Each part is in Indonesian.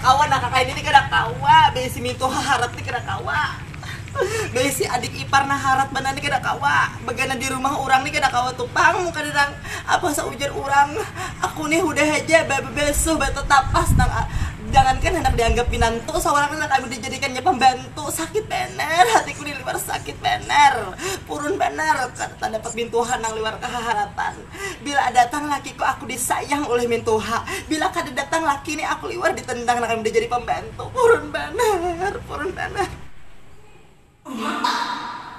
kawa nak kakak ini kada kawa, besi mintu harat nih kada kawa. Besi adik ipar nah harat banan nih kada kawa. Bagana di rumah orang nih kada kawa tupang muka dirang apa saujar orang. Aku nih udah aja bebesuh batu tapas nang jangankan hendak dianggap pinantu seorang anak kami dijadikannya pembantu. Sakit bener hatiku di luar sakit bener purun bener karena dapat mintuhan nang luar keharatan. Bila datang lakiku aku disayang oleh mintuha, bila kada datang laki ini aku liwar ditendang nang kami dijadi pembantu. Purun bener purun bener.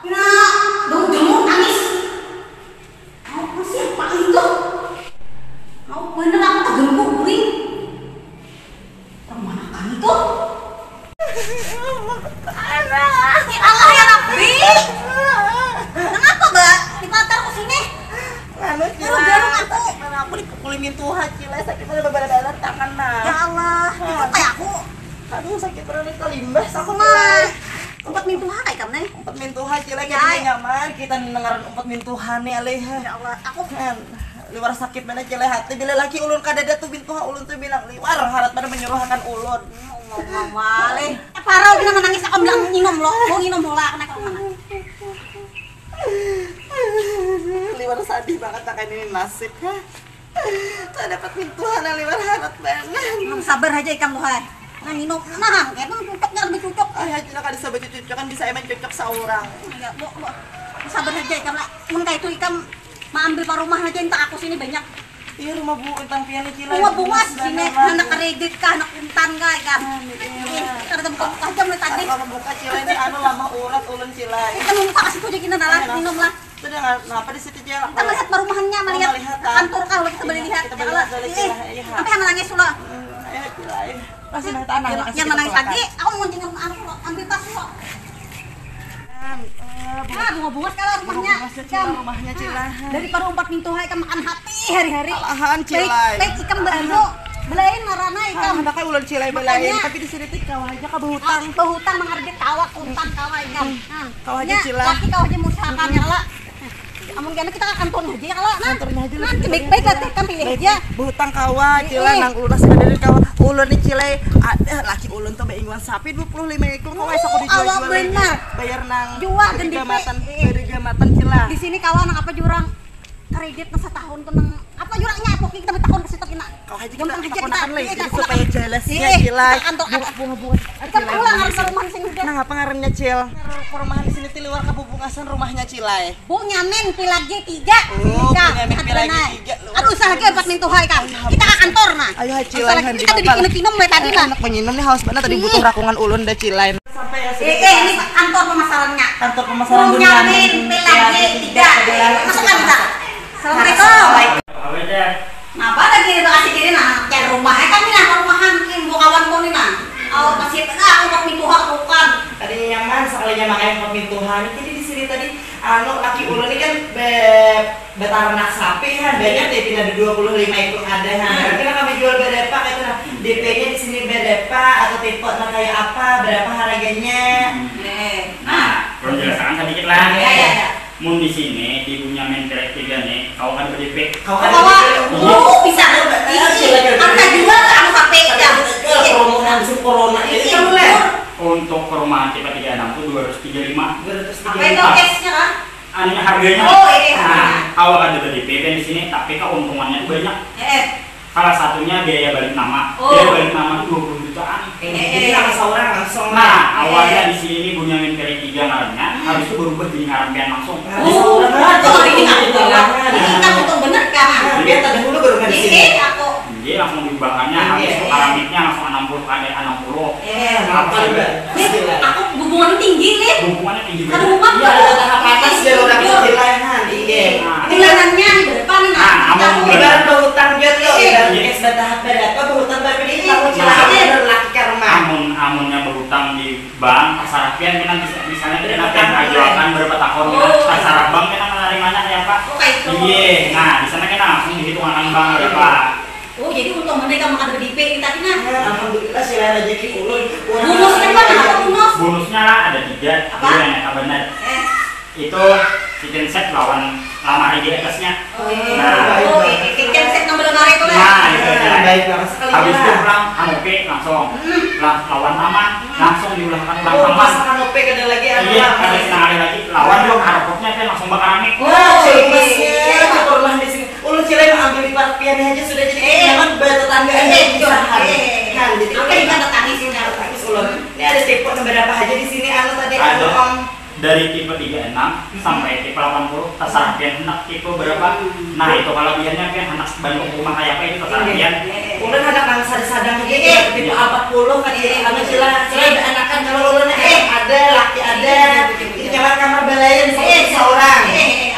Nah, dong jemur nangis. Mau siapa itu? Mau bener aku tergembur kuring. Kemana kan itu? Anak, ya Allah ya Rabbi. Kenapa mbak? Dipatar ke sini? Anu cila, sakit mana aku dipukuli mintuha cila, sakit mana beberapa tangan nah. Ya Allah, itu kayak aku. Aduh sakit bener kelimbas aku Mah, tempat mintuha kayak kamu nih. Empat mintuha cila kita nyaman, kita dengerin empat mintuha nih aleha. Ya Allah, aku kan liwar sakit mana cila hati bila laki ulun kadada tuh mintuha ulun tuh bilang liwar harat mana menyuruhkan ulun. Mama le, parah kita menangis aku bilang nginom lo, mau nginom bola kena kalau mana. Liwar sedih banget tak ini nasib ha. Tak dapat mintuha nah liwar harat banget. Sabar aja ikan lo hai. Nah nginom, nah kayak cocoknya lebih cocok. Ayah cila kada bisa baca cocok kan bisa emang cocok seorang. Ya, lo sabar aja ikan lah. Mun kayak itu ikan mau ambil pak rumah aja entah aku sini banyak. Iya rumah bu tentang pian cila. Rumah bunga sini anak kredit kah anak intan kah ikan. Kada buka aja mulai tadi. Kalau buka cila ini anu lama urat ulun cila. Kita mau buka kasih tuh aja kita nalar minum lah. Sudah ngapa di situ cila? Kita melihat perumahannya, melihat kantor kalau kita boleh lihat. Tapi yang nangis lo. Ayo cila. Masih nang tanah. Yang menangis tadi, aku mau tinggal ambil tas lo. Bunga-bunga sekali rumahnya cila. Daripada umpat mintuha ikan makan hati hari-hari. Alahan cila. Baik ikan baru belain marana ikan. Hendak ulun cila belain tapi di sini kau aja ka behutang. Behutang menghargai kawak kuntan kawa ikan. Kau aja cila. Laki kau aja musahakan ya lah. Amun gana kita akan kantor aja ya kalau kantornya aja lah. Baik-baik lah kan pilih aja. Behutang kawa cila nang ulun sadari kawa. Ulun ni cila ada laki ulun tuh baingwan sapi 25 ekor kau esok aku dijual. Awak benar. Bayar nang jual dan gamatan cila. Di sini kawan nang apa jurang kredit nang setahun tuh nang apa jurangnya pokoknya kita tahun ke situ kena. Kau aja kita ponakan lagi supaya jelas ya cila. Bunga-bunga. Kita pulang harus rumah sini udah. Nah apa ngarannya cil? Perumahan di sini luar kabubungasan rumahnya cilai. Bu nyamen pilagi 3. Oh, nyamen pilagi 3. Aduh usaha lagi buat mintuha kan. Kita ke kantor nah. Ayo cilai kita tadi kinum-kinum tadi lah. Anak penginum nih haus banget tadi butuh rakungan ulun dah cilai. Sampai ya ini kantor pemasarannya. Kantor pemasaran Bu nyamen pilagi 3. Masukkan kita. Assalamualaikum. Napa lagi kasih diri nah cari rumah kan nih nah rumahan kin bu kawan ko nih nah. Oh masih aku mau mintuha bukan. Tadi nyaman sekalinya makanya pemintuhan. Jadi di sini tadi anu laki ulun ini kan beternak sapi kan banyak deh tidak ada 25 ekor ada kan. Kita kami jual berapa kata DP-nya di sini berapa atau tipe kayak apa berapa harganya. Nah, perlu jelaskan sedikit lah. Ya. Mun di sini di punya mentor 3 nih, kau kan BDP. Kau kan bisa anda jual anu HP ya. Promoan musim corona ini kan boleh. Untuk perumahan tipe 36 itu 235. Apa itu cashnya kan? Anunya harganya. Oh ini. Nah, awal ada BDP di sini, tapi keuntungannya banyak. Salah satunya biaya balik nama. Biaya balik nama itu 20 jutaan. Jadi langsung. Nah, awalnya di sini punya mentor 3 ngarannya, habis itu berubah jadi ngarampian langsung. Oh, ini kan untung bener kan? Biar tadi dulu baru kan di sini. Jadi langsung diubahkannya, habis itu aramitnya langsung 60 kali 60. Aku hubungan tinggi nih. Hubungannya tinggi banget. Aduh, Mak. Iya, ada tahap atas biar udah kecilan. Iya. Tinggalannya di depan Ibarat berhutang jod lo, ibarat tahap berapa berhutang tapi ini tahun cilahnya laki ke rumah. Amunnya berhutang di bank, pasarapian kita misalnya kita pengen ajukan berapa tahun pasar bank kita menerimanya ya Pak. Iya, nah di sana kita langsung dihitungan bank berapa. Oh jadi untung mereka makan BDP ini tadi nah. Alhamdulillah sila rezeki ulun. Bonusnya apa bonus? Bonusnya lah ada 3. Apa? Yang benar. Itu kitchen set lawan lamari di atasnya. Kitchen set nomor lemari itu lah. Nah, itu baik banget sekali. Habis itu pulang kanope langsung lawan taman langsung diulahkan pulang taman. Masa kanope kada lagi Iya, ada setengah hari lagi lawan dong harapnya kan langsung bakar rame. Masnya syukurlah di sini. Ulun Cilai ambil ipar piannya aja sudah jadi nyaman bertetanggaan bisa hari. Nah, jadi Apa yang kata tangis ini? tangis ulun. Ini ada tipe berapa aja di sini anu tadi Ada. Om. Dari tipe 36 sampai tipe 80 terserah pian hendak tipe berapa. Nah itu kalau biarnya pian hendak bantu rumah kayak apa itu terserah pian. Ulun ada kan sadang aja tipe 40 kan ini anu Cilai ada anakan kalau ulun ada laki ada. Ini kamar belayan seorang.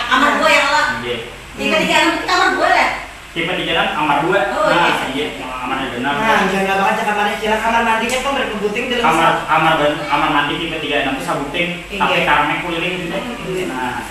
Kamar gue ya Allah. Iya. Tiga anak kamar gue lah. Tipe 36 kamar 2. Nah iya kamarnya benar. Nah, jangan banget kamarnya Cilai kamar mandinya kok berkebuting dalam kamar mandi tipe 36 itu sabuting tapi karena keliling gitu. Nah,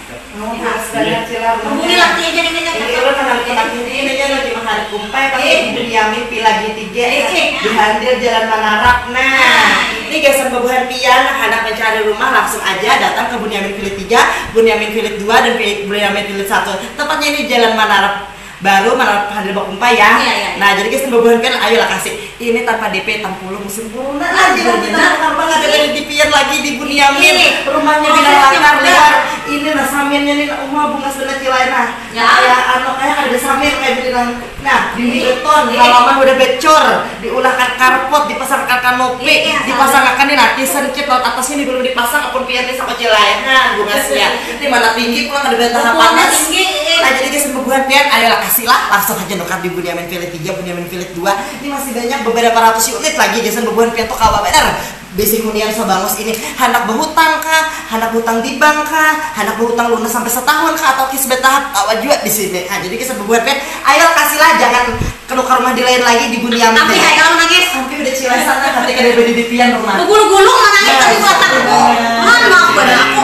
sekalian Cilai. Hubungi laki aja nih Ini ulun kenal ini aja lagi mahar kumpai pakai Bunyamin Pilagi 3 dihandil Jalan Manarap. Nah, ini geser bebuhan pian hendak mencari rumah langsung aja datang ke Bunyamin Pilit 3, Bunyamin Pilit 2 dan Bunyamin Pilit 1. Tepatnya ini Jalan Manarap baru Manarap handil Bakumpai ya. Nah, jadi geser bebuhan pian ayolah kasih. Ini tanpa DP 60 musim corona aja tanpa ada dari dipian lagi di Bunyamin. Rumahnya bilang langgar lebar. Ini nah samirnya nih rumah bunga sebenarnya Cilai nah. Kayak anu kayak ada samir kayak bilang. Nah, dinding beton, halaman udah becor, diulahkan karpot, dipasangkan kanopi, dipasangkan nih nanti sencet laut atasnya ini belum dipasang apun piannya sama Cilai. Nah, bungasnya. Di mana tinggi pulang ada bentang panas. Nah, jadi guys pembuahan pian ayolah kasihlah langsung aja nukat di Bunyamin Pilit 3, Bunyamin Pilit 2. Ini masih banyak beberapa ratus unit lagi guys pembuahan pian tuh kawa bener. Besi hunian Sabangos ini hendak berhutang kah, hendak hutang di bank kah, hendak berhutang lunas sampai setahun kah atau kisbet tahap awal juga di sini. Nah, jadi kisah berbuat pen, ayo kasihlah jangan kenukar rumah di lain lagi di Bunyamin. Tapi hai kalau nangis, sampai udah Cilai sana nanti kada beli di pian rumah. gulung-gulung nangis tapi buat aku. Mana aku pada aku.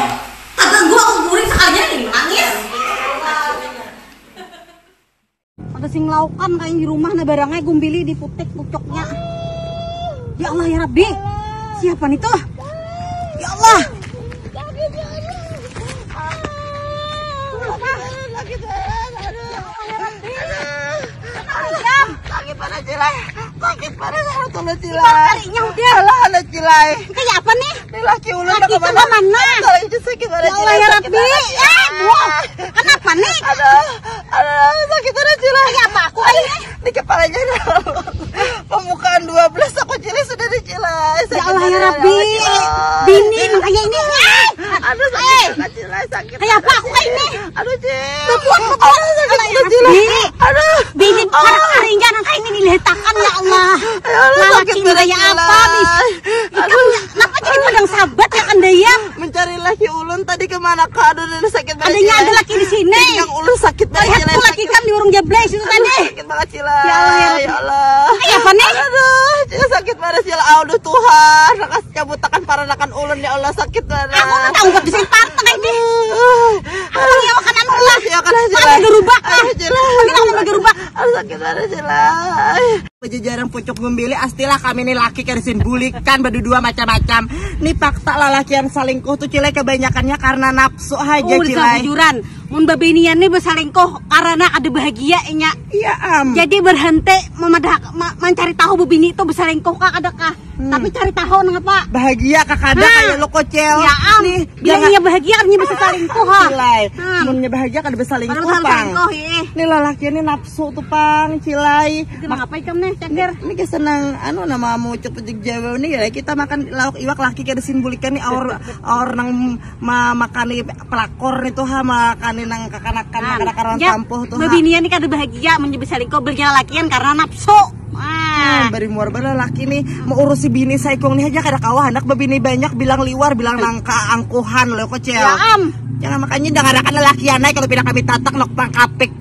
Kagak gua aku guring sekali aja nih nangis. Ada sing laukan kayak di rumah nah barangnya gumbili di putek pucoknya. Ya Allah ya Rabbi. Siapa nih tuh? Ya Allah. Sakit pada Cilai. Sakit pada tolong Cilai. Alah anak Cilai. Kayak apa nih? Ini laki ulun Laki itu mana? Kalau itu sakit pada Ya Allah Cilai. ya Rabbi. Kenapa nih? Aduh, sakit pada Cilai. Kayak apa aku ini? Di kepalanya ada pembukaan 12 aku Cilai sudah di Cilai. Ya Allah ya Rabbi. Bini makanya ini. Aduh sakit pada Cilai sakit. Kayak apa aku kayak ini? Aduh Cilai. Betul. Sakit pada Cilai. Aduh. Bini karinya nangka ini diletakan ya Allah. Laki kayak apa bis? Kenapa jadi pedang sahabat ya kan dia? Mencari laki ulun tadi kemana kak? Aduh sakit banget. Adanya ada laki di sini. Yang ulun sakit banget. Lihat tuh laki kan di urung jebles itu tadi. Sakit banget Cilai. Ya Allah ya Allah. Kayak apa nih? Aduh, Cilai sakit banget Cilai. Aduh Tuhan, rakas cabut takan paranakan ulun ya Allah sakit banget. Aku tuh tahu buat disini partai ini. Aku yang makan anu lah. Ya kan Cilai. Aku gerubak lah. Cilai. Mungkin aku mau gerubak. Aduh sakit banget Cilai. Pejajaran pucuk membeli astilah kami nih laki kersin bulikan berdua macam-macam. Nih fakta lah laki yang salingkuh tuh Cilai kebanyakannya karena nafsu aja Cilai. Bujuran. Mun babenian nih bersalingkuh karena ada bahagianya. Iya Jadi berhenti mencari tahu bebini itu bersalingkuh kak ada kah? Tapi cari tahu napa? Bahagia kakada kayak lo kocel. Ya nih, bilangnya bahagia artinya bisa salingkuh ha. Cilai. Munnya bahagia kan bisa salingkuh pang. Nih lelaki ini nafsu tuh pang Cilai. Apa ikan nih cender? Ini kesenang anu nama mau cepet Jawa nih ya kita makan lauk iwak laki kada simbulikan nih or nang makani pelakor itu ha makani nang kakanakan kampuh tuh ha. Babinian nih kada bahagia menjadi salingkuh berjalan lakian karena nafsu. Bari muar bala laki nih mau urusi bini saikong nih aja kada kawah anak babini banyak bilang liwar bilang nangka angkuhan lo kocel. Ya jangan makanya jangan ada lelaki anai kalau pindah kami tatak nok pangkapik.